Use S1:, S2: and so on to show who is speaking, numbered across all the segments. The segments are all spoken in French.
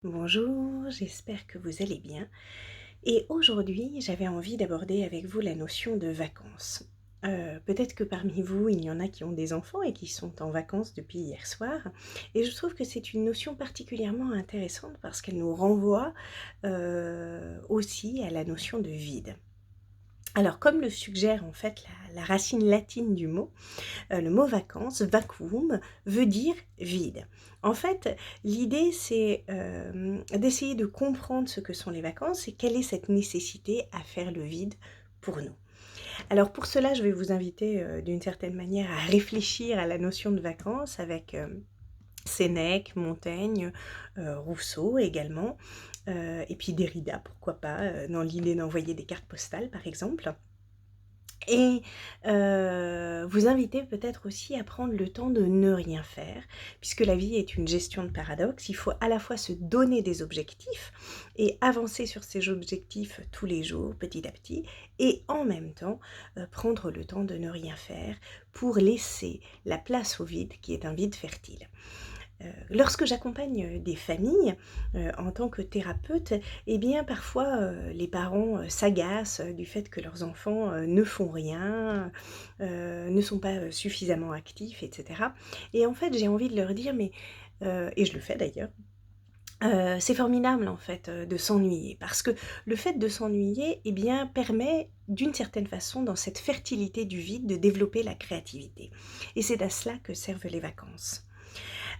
S1: Bonjour, j'espère que vous allez bien. Et aujourd'hui, j'avais envie d'aborder avec vous la notion de vacances. Peut-être que parmi vous, il y en a qui ont des enfants et qui sont en vacances depuis hier soir. Et je trouve que c'est une notion particulièrement intéressante parce qu'elle nous renvoie aussi à la notion de vide. Alors, comme le suggère en fait la racine latine du mot, le mot vacances, vacuum, veut dire vide. En fait, l'idée c'est, d'essayer de comprendre ce que sont les vacances et quelle est cette nécessité à faire le vide pour nous. Alors pour cela, je vais vous inviter, d'une certaine manière à réfléchir à la notion de vacances avec, Sénèque, Montaigne, Rousseau également, et puis Derrida, pourquoi pas, dans l'idée d'envoyer des cartes postales par exemple. Et vous inviter peut-être aussi à prendre le temps de ne rien faire, puisque la vie est une gestion de paradoxes. Il faut à la fois se donner des objectifs et avancer sur ces objectifs tous les jours, petit à petit, et en même temps, prendre le temps de ne rien faire pour laisser la place au vide qui est un vide fertile. Lorsque j'accompagne, des familles, en tant que thérapeute, eh bien parfois, les parents, s'agacent, du fait que leurs enfants, ne font rien, ne sont pas, suffisamment actifs et cetera. Et en fait, j'ai envie de leur dire: «Mais» et je le fais d'ailleurs, c'est formidable en fait, de s'ennuyer. Parce que le fait de s'ennuyer, eh bien permet d'une certaine façon, dans cette fertilité du vide, de développer la créativité. Et c'est à cela que servent les vacances.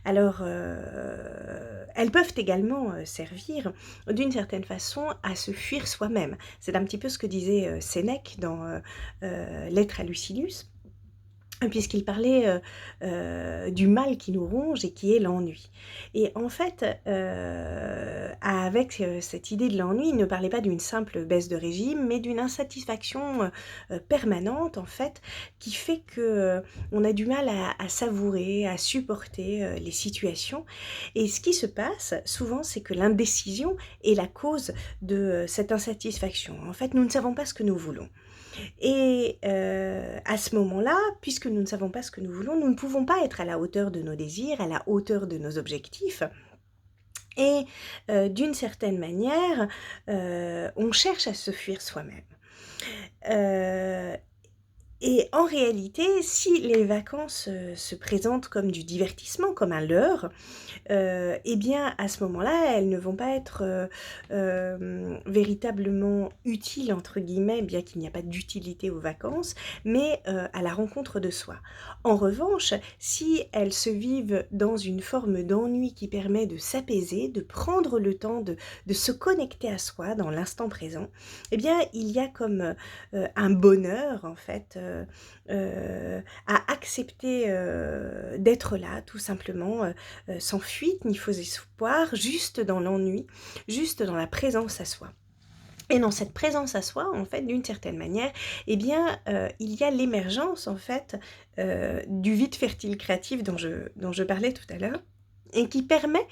S1: Alors, elles peuvent également, servir d'une certaine façon à se fuir soi-même. C'est un petit peu ce que disait, Sénèque dans, L'Être à Lucilius, puisqu'il parlait, du mal qui nous ronge et qui est l'ennui. Et en fait, avec, cette idée de l'ennui, il ne parlait pas d'une simple baisse de régime, mais d'une insatisfaction, permanente en fait, qui fait que, on a du mal à savourer, à supporter, les situations. Et ce qui se passe souvent, c'est que l'indécision est la cause de, cette insatisfaction. En fait, nous ne savons pas ce que nous voulons. Et à ce moment-là, puisque nous ne savons pas ce que nous voulons, nous ne pouvons pas être à la hauteur de nos désirs, à la hauteur de nos objectifs et d'une certaine manière, on cherche à se fuir soi-même. Heu et en réalité, si les vacances, se présentent comme du divertissement, comme un leurre, et bien, à ce moment-là, elles ne vont pas être, véritablement «utiles» entre guillemets, bien qu'il n'y a pas d'utilité aux vacances, mais à la rencontre de soi. En revanche, si elles se vivent dans une forme d'ennui qui permet de s'apaiser, de prendre le temps de se connecter à soi dans l'instant présent, eh bien, il y a comme, un bonheur en fait, à accepter, d'être là tout simplement, sans fuite ni faux espoirs, juste dans l'ennui, juste dans la présence à soi. Et dans cette présence à soi, en fait, d'une certaine manière, eh bien, il y a l'émergence, en fait, du vide fertile créatif dont je parlais tout à l'heure et qui permet,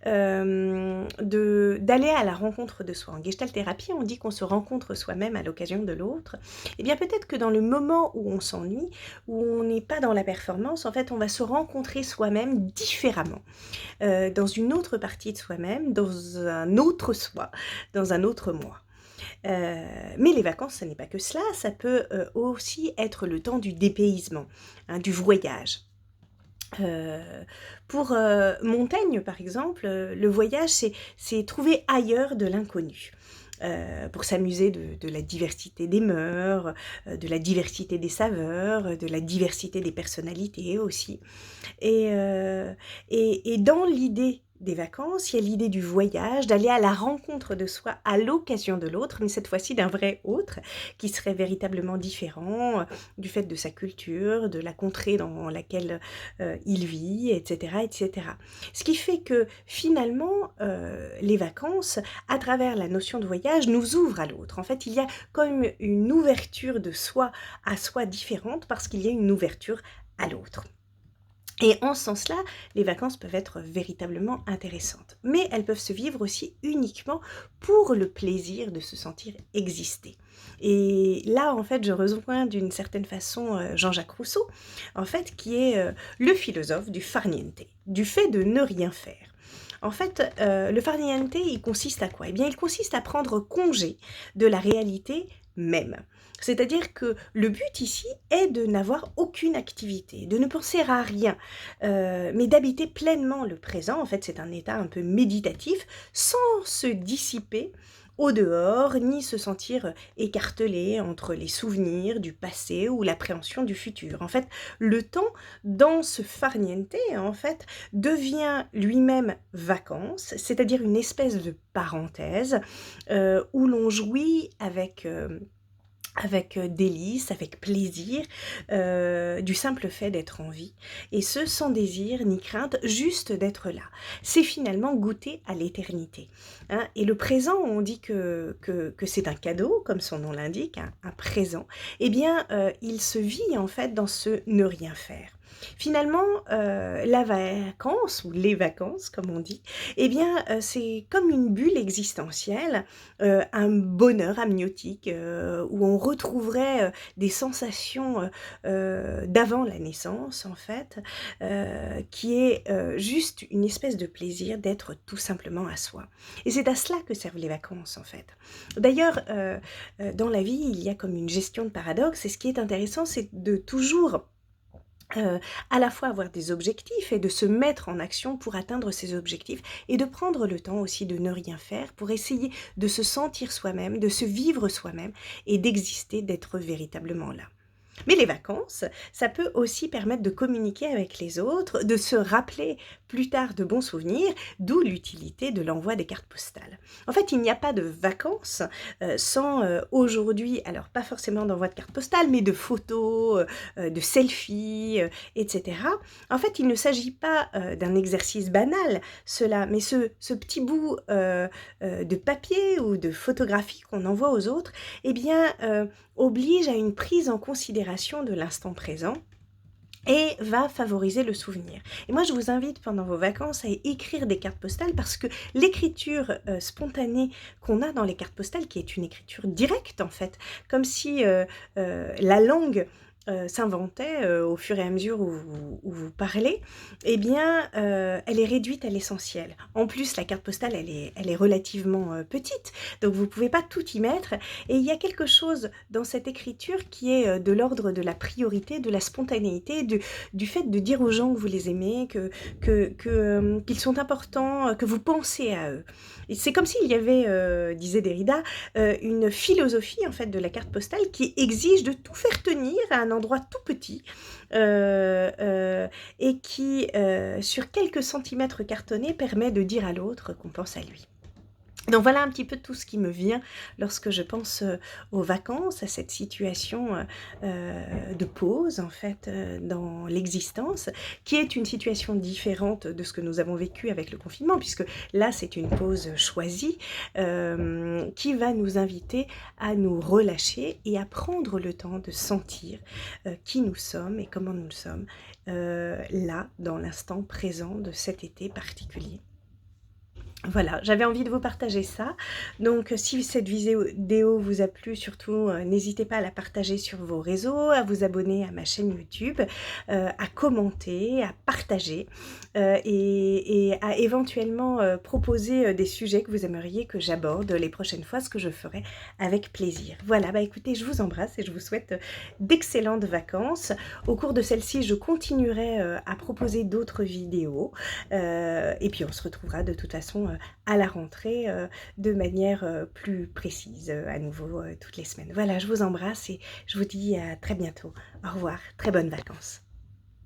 S1: de d'aller à la rencontre de soi. En gestalt thérapie, on dit qu'on se rencontre soi-même à l'occasion de l'autre. Eh bien, peut-être que dans le moment où on s'ennuie, où on n'est pas dans la performance, en fait, on va se rencontrer soi-même différemment, dans une autre partie de soi-même, dans un autre soi, dans un autre moi. Mais les vacances, ça n'est pas que cela, ça peut, aussi être le temps du dépaysement, hein, du voyage. Heu, pour, Montaigne, par exemple, le voyage, c'est trouver ailleurs de l'inconnu. Pour s'amuser de la diversité des mœurs, de la diversité des saveurs, de la diversité des personnalités aussi. Et dans l'idée des vacances, il y a l'idée du voyage, d'aller à la rencontre de soi à l'occasion de l'autre, mais cette fois-ci d'un vrai autre, qui serait véritablement différent, du fait de sa culture, de la contrée dans laquelle, il vit et cetera et cetera. Ce qui fait que finalement, les vacances, à travers la notion de voyage, nous ouvrent à l'autre. En fait, il y a comme une ouverture de soi à soi différente parce qu'il y a une ouverture à l'autre. Et en ce sens-là, les vacances peuvent être véritablement intéressantes. Mais elles peuvent se vivre aussi uniquement pour le plaisir de se sentir exister. Et là, en fait, je rejoins d'une certaine façon Jean-Jacques Rousseau, en fait, qui est le philosophe du far niente, du fait de ne rien faire. En fait, le farniente, il consiste à quoi? Eh bien, il consiste à prendre congé de la réalité même. C'est-à-dire que le but ici est de n'avoir aucune activité, de ne penser à rien, mais d'habiter pleinement le présent. En fait, c'est un état un peu méditatif, sans se dissiper au dehors, ni se sentir écartelé entre les souvenirs du passé ou l'appréhension du futur. En fait, le temps dans ce farniente, en fait, devient lui-même vacances, c'est-à-dire une espèce de parenthèse où l'on jouit avec délice, avec plaisir, du simple fait d'être en vie, et ce sans désir ni crainte, juste d'être là. C'est finalement goûter à l'éternité, hein. Et le présent, on dit que c'est un cadeau, comme son nom l'indique, un présent. Eh bien, il se vit en fait dans ce ne rien faire. Finalement, la vacance, ou les vacances comme on dit, eh bien, c'est comme une bulle existentielle, un bonheur amniotique, où on retrouverait, des sensations, d'avant la naissance en fait, qui est, juste une espèce de plaisir d'être tout simplement à soi. Et c'est à cela que servent les vacances en fait. D'ailleurs, dans la vie, il y a comme une gestion de paradoxe, et ce qui est intéressant, c'est de toujours à la fois avoir des objectifs et de se mettre en action pour atteindre ces objectifs, et de prendre le temps aussi de ne rien faire pour essayer de se sentir soi-même, de se vivre soi-même et d'exister, d'être véritablement là. Mais les vacances, ça peut aussi permettre de communiquer avec les autres, de se rappeler plus tard de bons souvenirs, d'où l'utilité de l'envoi des cartes postales. En fait, il n'y a pas de vacances sans aujourd'hui, alors pas forcément d'envoi de cartes postales, mais de photos, de selfies, etc. En fait, il ne s'agit pas d'un exercice banal, cela, mais ce petit bout de papier ou de photographie qu'on envoie aux autres, eh bien, oblige à une prise en considération de l'instant présent et va favoriser le souvenir. Et moi, je vous invite pendant vos vacances à écrire des cartes postales, parce que l'écriture spontanée qu'on a dans les cartes postales, qui est une écriture directe en fait, comme si la langue s'inventait au fur et à mesure où vous parlez, eh bien, elle est réduite à l'essentiel. En plus, la carte postale, elle est relativement petite, donc vous ne pouvez pas tout y mettre. Et il y a quelque chose dans cette écriture qui est de l'ordre de la priorité, de la spontanéité, du fait de dire aux gens que vous les aimez, qu'ils sont importants, que vous pensez à eux. Et c'est comme s'il y avait, disait Derrida, une philosophie en fait de la carte postale qui exige de tout faire tenir à un endroit tout petit, et qui, sur quelques centimètres cartonnés, permet de dire à l'autre qu'on pense à lui. Donc voilà un petit peu tout ce qui me vient lorsque je pense aux vacances, à cette situation de pause en fait dans l'existence, qui est une situation différente de ce que nous avons vécu avec le confinement, puisque là c'est une pause choisie qui va nous inviter à nous relâcher et à prendre le temps de sentir qui nous sommes et comment nous le sommes là, dans l'instant présent de cet été particulier. Voilà, j'avais envie de vous partager ça. Donc, si cette vidéo vous a plu, surtout, n'hésitez pas à la partager sur vos réseaux, à vous abonner à ma chaîne YouTube, à commenter, à partager, et à éventuellement proposer des sujets que vous aimeriez que j'aborde les prochaines fois, ce que je ferai avec plaisir. Voilà, bah écoutez, je vous embrasse et je vous souhaite d'excellentes vacances. Au cours de celle-ci, je continuerai à proposer d'autres vidéos, et puis on se retrouvera de toute façon à la rentrée de manière plus précise, à nouveau toutes les semaines. Voilà, je vous embrasse et je vous dis à très bientôt. Au revoir, très bonnes vacances.